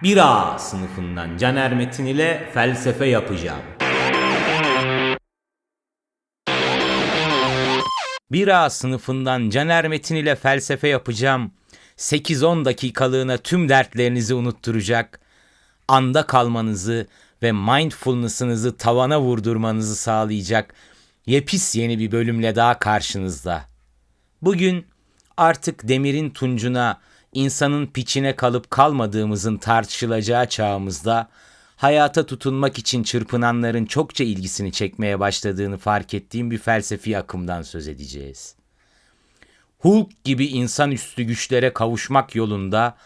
1A sınıfından Caner Metin ile felsefe yapacağım. 1A sınıfından Caner Metin ile felsefe yapacağım. 8-10 dakikalığına tüm dertlerinizi unutturacak, anda kalmanızı ve mindfulness'ınızı tavana vurdurmanızı sağlayacak yepis yeni bir bölümle daha karşınızda. Bugün artık demirin tuncuna, insanın piçine kalıp kalmadığımızın tartışılacağı çağımızda hayata tutunmak için çırpınanların çokça ilgisini çekmeye başladığını fark ettiğim bir felsefi akımdan söz edeceğiz. Hulk gibi insanüstü güçlere kavuşmak yolunda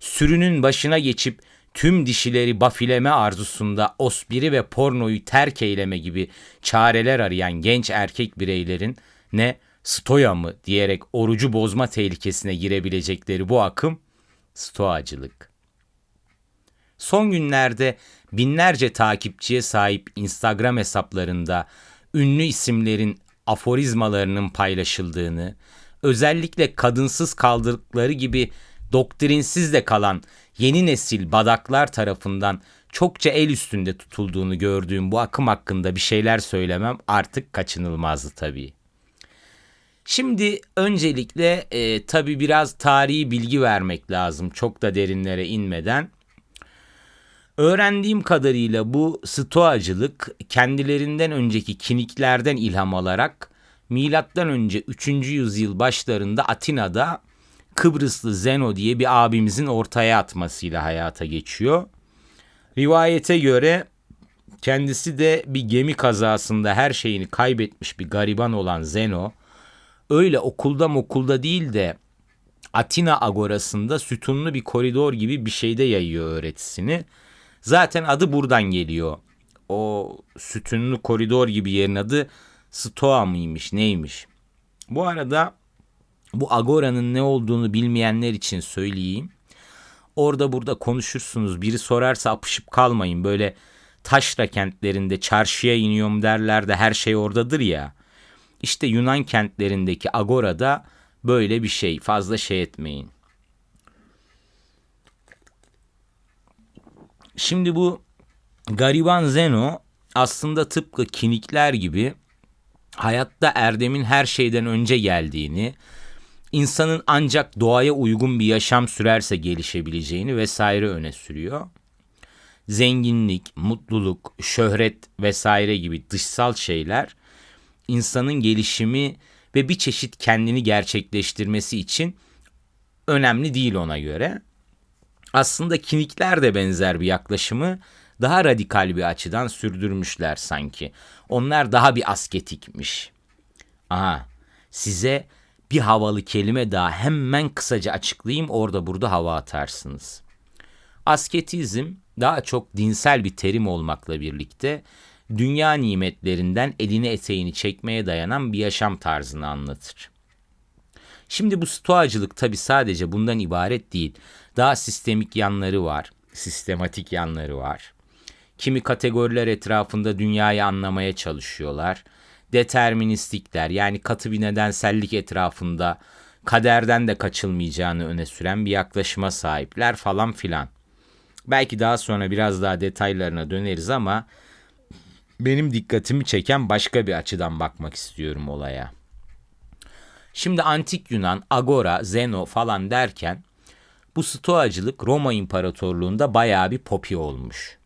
sürünün başına geçip tüm dişileri bafileme arzusunda ospiri ve pornoyu terk eyleme gibi çareler arayan genç erkek bireylerin ne stoya mı diyerek orucu bozma tehlikesine girebilecekleri bu akım stoacılık. Son günlerde binlerce takipçiye sahip Instagram hesaplarında ünlü isimlerin aforizmalarının paylaşıldığını, özellikle kadınsız kaldıkları gibi doktrinsiz de kalan yeni nesil badaklar tarafından çokça el üstünde tutulduğunu gördüğüm bu akım hakkında bir şeyler söylemem artık kaçınılmazdı tabii. Şimdi öncelikle tabii biraz tarihi bilgi vermek lazım çok da derinlere inmeden. Öğrendiğim kadarıyla bu stoacılık kendilerinden önceki kiniklerden ilham alarak milattan önce 3. yüzyıl başlarında Atina'da Kıbrıslı Zeno diye bir abimizin ortaya atmasıyla hayata geçiyor. Rivayete göre kendisi de bir gemi kazasında her şeyini kaybetmiş bir gariban olan Zeno, öyle okulda değil de Atina agorasında sütunlu bir koridor gibi bir şeyde yayıyor öğretisini. Zaten adı buradan geliyor. O sütunlu koridor gibi yerin adı Stoa mıymış neymiş? Bu arada bu agoranın ne olduğunu bilmeyenler için söyleyeyim. Orada burada konuşursunuz, biri sorarsa apışıp kalmayın. Böyle taşra kentlerinde çarşıya iniyorum derler de her şey oradadır ya. İşte Yunan kentlerindeki agorada böyle bir şey, fazla şey etmeyin. Şimdi bu gariban Zeno aslında tıpkı kinikler gibi hayatta erdemin her şeyden önce geldiğini, insanın ancak doğaya uygun bir yaşam sürerse gelişebileceğini vesaire öne sürüyor. Zenginlik, mutluluk, şöhret vesaire gibi dışsal şeyler insanın gelişimi ve bir çeşit kendini gerçekleştirmesi için önemli değil ona göre. Aslında kinikler de benzer bir yaklaşımı daha radikal bir açıdan sürdürmüşler sanki. Onlar daha bir asketikmiş. Aha, size bir havalı kelime daha hemen kısaca açıklayayım, orada burada hava atarsınız. Asketizm daha çok dinsel bir terim olmakla birlikte dünya nimetlerinden elini eteğini çekmeye dayanan bir yaşam tarzını anlatır. Şimdi bu stoacılık tabii sadece bundan ibaret değil. Daha sistemik yanları var, sistematik yanları var. Kimi kategoriler etrafında dünyayı anlamaya çalışıyorlar. Deterministikler, yani katı bir nedensellik etrafında kaderden de kaçılmayacağını öne süren bir yaklaşıma sahipler falan filan. Belki daha sonra biraz daha detaylarına döneriz ama benim dikkatimi çeken başka bir açıdan bakmak istiyorum olaya. Şimdi antik Yunan, agora, Zeno falan derken bu stoacılık Roma İmparatorluğu'nda bayağı bir popi olmuş.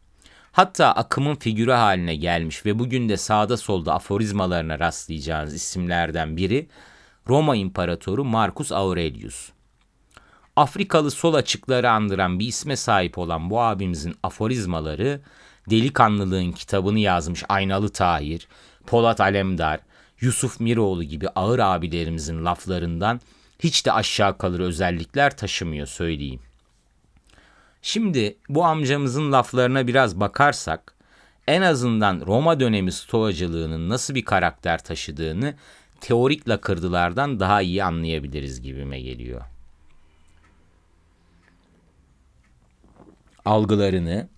Hatta akımın figürü haline gelmiş ve bugün de sağda solda aforizmalarına rastlayacağınız isimlerden biri Roma İmparatoru Marcus Aurelius. Afrikalı sol açıkları andıran bir isme sahip olan bu abimizin aforizmaları Delikanlılığın kitabını yazmış Aynalı Tahir, Polat Alemdar, Yusuf Miroğlu gibi ağır abilerimizin laflarından hiç de aşağı kalır özellikler taşımıyor söyleyeyim. Şimdi bu amcamızın laflarına biraz bakarsak en azından Roma dönemi stoacılığının nasıl bir karakter taşıdığını teorik lakırdılardan daha iyi anlayabiliriz gibime geliyor. Algılarını,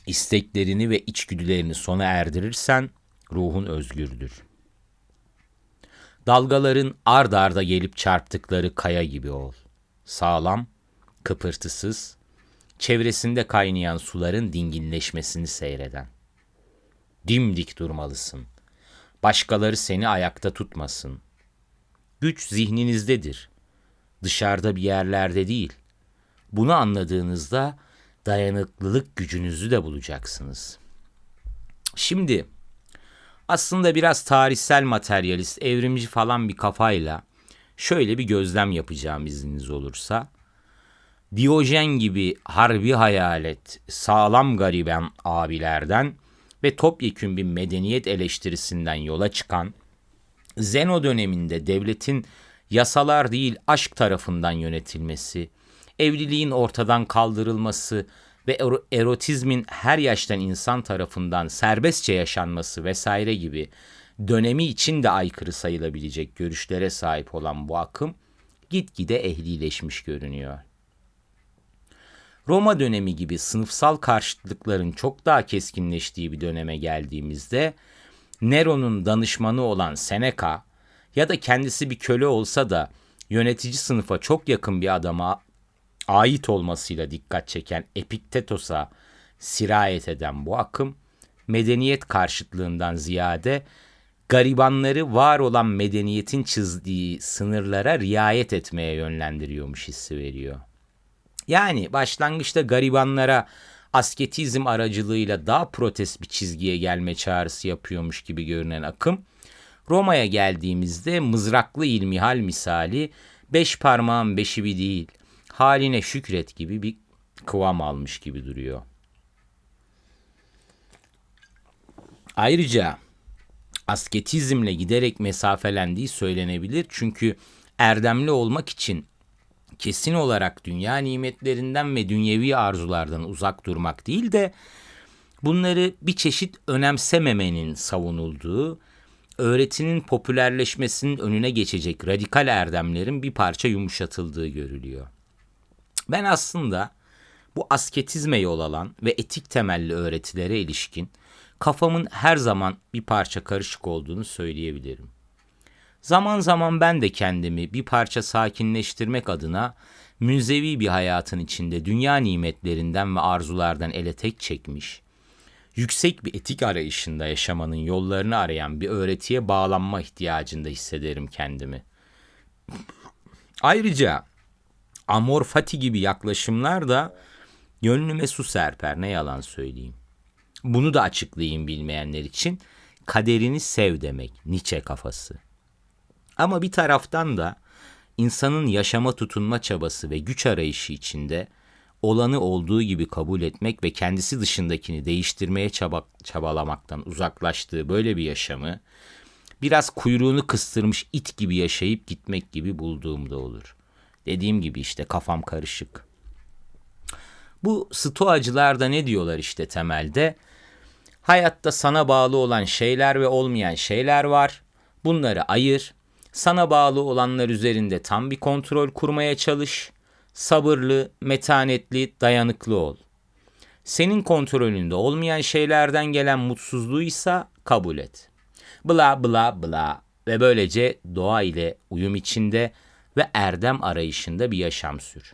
isteklerini ve içgüdülerini sona erdirirsen ruhun özgürdür. Dalgaların ard arda gelip çarptıkları kaya gibi ol. Sağlam, kıpırtısız, çevresinde kaynayan suların dinginleşmesini seyreden. Dimdik durmalısın. Başkaları seni ayakta tutmasın. Güç zihninizdedir. Dışarıda bir yerlerde değil. Bunu anladığınızda dayanıklılık gücünüzü de bulacaksınız. Şimdi aslında biraz tarihsel materyalist, evrimci falan bir kafayla şöyle bir gözlem yapacağım izniniz olursa. Diyojen gibi harbi hayalet, sağlam gariben abilerden ve topyekün bir medeniyet eleştirisinden yola çıkan, Zeno döneminde devletin yasalar değil aşk tarafından yönetilmesi, evliliğin ortadan kaldırılması ve erotizmin her yaştan insan tarafından serbestçe yaşanması vesaire gibi dönemi için de aykırı sayılabilecek görüşlere sahip olan bu akım gitgide ehlileşmiş görünüyor. Roma dönemi gibi sınıfsal karşıtlıkların çok daha keskinleştiği bir döneme geldiğimizde Nero'nun danışmanı olan Seneca ya da kendisi bir köle olsa da yönetici sınıfa çok yakın bir adama ait olmasıyla dikkat çeken Epiktetos'a sirayet eden bu akım medeniyet karşıtlığından ziyade garibanları var olan medeniyetin çizdiği sınırlara riayet etmeye yönlendiriyormuş hissi veriyor. Yani başlangıçta garibanlara asketizm aracılığıyla daha protest bir çizgiye gelme çağrısı yapıyormuş gibi görünen akım, Roma'ya geldiğimizde mızraklı ilmihal misali beş parmağın beşi bir değil, haline şükret gibi bir kıvam almış gibi duruyor. Ayrıca asketizmle giderek mesafelendiği söylenebilir. Çünkü erdemli olmak için kesin olarak dünya nimetlerinden ve dünyevi arzulardan uzak durmak değil de bunları bir çeşit önemsememenin savunulduğu, öğretinin popülerleşmesinin önüne geçecek radikal erdemlerin bir parça yumuşatıldığı görülüyor. Ben aslında bu asketizme yol alan ve etik temelli öğretilere ilişkin kafamın her zaman bir parça karışık olduğunu söyleyebilirim. Zaman zaman ben de kendimi bir parça sakinleştirmek adına münzevi bir hayatın içinde dünya nimetlerinden ve arzulardan ele tek çekmiş, yüksek bir etik arayışında yaşamanın yollarını arayan bir öğretiye bağlanma ihtiyacında hissederim kendimi. Ayrıca amor fati gibi yaklaşımlar da gönlüme su serper, ne yalan söyleyeyim. Bunu da açıklayayım bilmeyenler için. Kaderini sev demek, Nietzsche kafası. Ama bir taraftan da insanın yaşama tutunma çabası ve güç arayışı içinde olanı olduğu gibi kabul etmek ve kendisi dışındakini değiştirmeye çabalamaktan uzaklaştığı böyle bir yaşamı biraz kuyruğunu kıstırmış it gibi yaşayıp gitmek gibi bulduğumda olur. Dediğim gibi işte kafam karışık. Bu stoacılar da ne diyorlar işte temelde? Hayatta sana bağlı olan şeyler ve olmayan şeyler var. Bunları ayır. Sana bağlı olanlar üzerinde tam bir kontrol kurmaya çalış. Sabırlı, metanetli, dayanıklı ol. Senin kontrolünde olmayan şeylerden gelen mutsuzluğuysa kabul et. Bla bla bla ve böylece doğa ile uyum içinde ve erdem arayışında bir yaşam sür.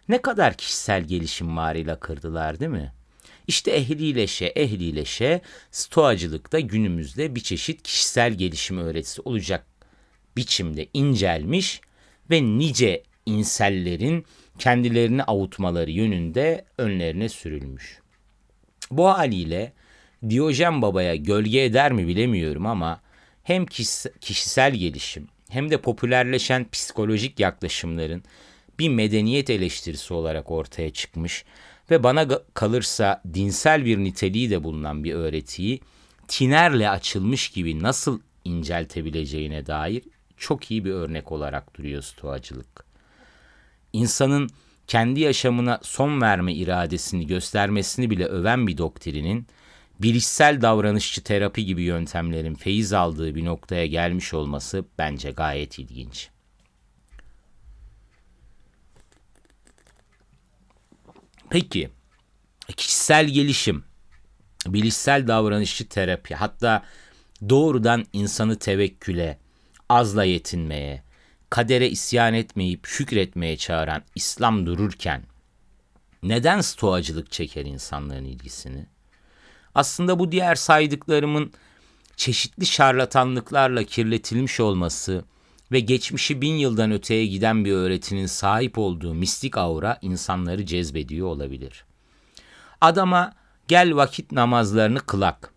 Ne kadar kişisel gelişim varıyla kırdılar değil mi? İşte ehlileşe stoacılıkta günümüzde bir çeşit kişisel gelişim öğretisi olacak biçimde incelmiş ve nice insellerin kendilerini avutmaları yönünde önlerine sürülmüş. Bu haliyle Diyojen Baba'ya gölge eder mi bilemiyorum ama hem kişisel gelişim hem de popülerleşen psikolojik yaklaşımların bir medeniyet eleştirisi olarak ortaya çıkmış ve bana kalırsa dinsel bir niteliği de bulunan bir öğretiyi tinerle açılmış gibi nasıl inceltebileceğine dair çok iyi bir örnek olarak duruyor stoacılık. İnsanın kendi yaşamına son verme iradesini göstermesini bile öven bir doktrinin, bilişsel davranışçı terapi gibi yöntemlerin feyiz aldığı bir noktaya gelmiş olması bence gayet ilginç. Peki, kişisel gelişim, bilişsel davranışçı terapi, hatta doğrudan insanı tevekküle, azla yetinmeye, kadere isyan etmeyip şükretmeye çağıran İslam dururken, Neden stoacılık çeker insanların ilgisini? Aslında bu diğer saydıklarımın çeşitli şarlatanlıklarla kirletilmiş olması ve geçmişi 1000 yıldan öteye giden bir öğretinin sahip olduğu mistik aura insanları cezbediyor olabilir. Adama gel vakit namazlarını kılak,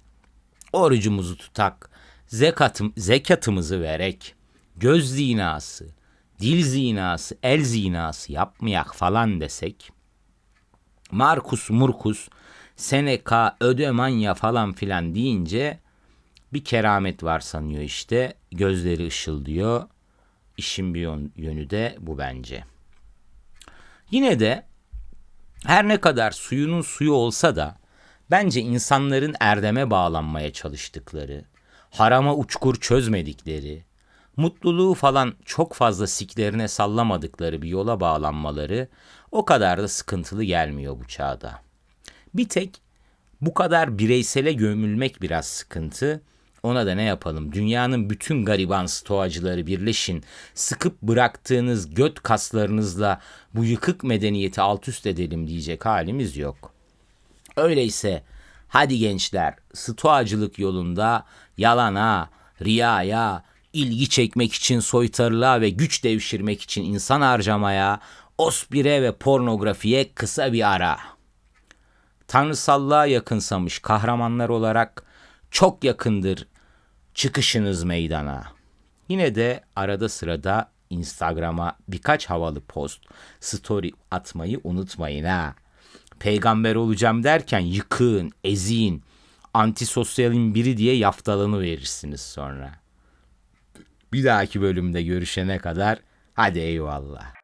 orucumuzu tutak, zekatımızı verek, göz zinası, dil zinası, el zinası yapmayak falan desek, Markus Murkus, Seneca, Ödemanya falan filan deyince bir keramet var sanıyor işte. Gözleri ışıldıyor. İşin bir yönü de bu bence. Yine de her ne kadar suyunun suyu olsa da bence insanların erdeme bağlanmaya çalıştıkları, harama uçkur çözmedikleri, mutluluğu falan çok fazla siklerine sallamadıkları bir yola bağlanmaları o kadar da sıkıntılı gelmiyor bu çağda. Bir tek bu kadar bireysele gömülmek biraz sıkıntı. Ona da ne yapalım? Dünyanın bütün gariban stoacıları birleşin. Sıkıp bıraktığınız göt kaslarınızla bu yıkık medeniyeti alt üst edelim diyecek halimiz yok. Öyleyse hadi gençler, stoacılık yolunda yalana, riyaya, ilgi çekmek için soytarılığa ve güç devşirmek için insan harcamaya, ospire ve pornografiye kısa bir ara. Tanrısallığa yakınsamış kahramanlar olarak çok yakındır çıkışınız meydana. Yine de arada sırada Instagram'a birkaç havalı post, story atmayı unutmayın ha. Peygamber olacağım derken yıkın, ezin, antisosyalin biri diye yaftalanı verirsiniz sonra. Bir dahaki bölümde görüşene kadar hadi eyvallah.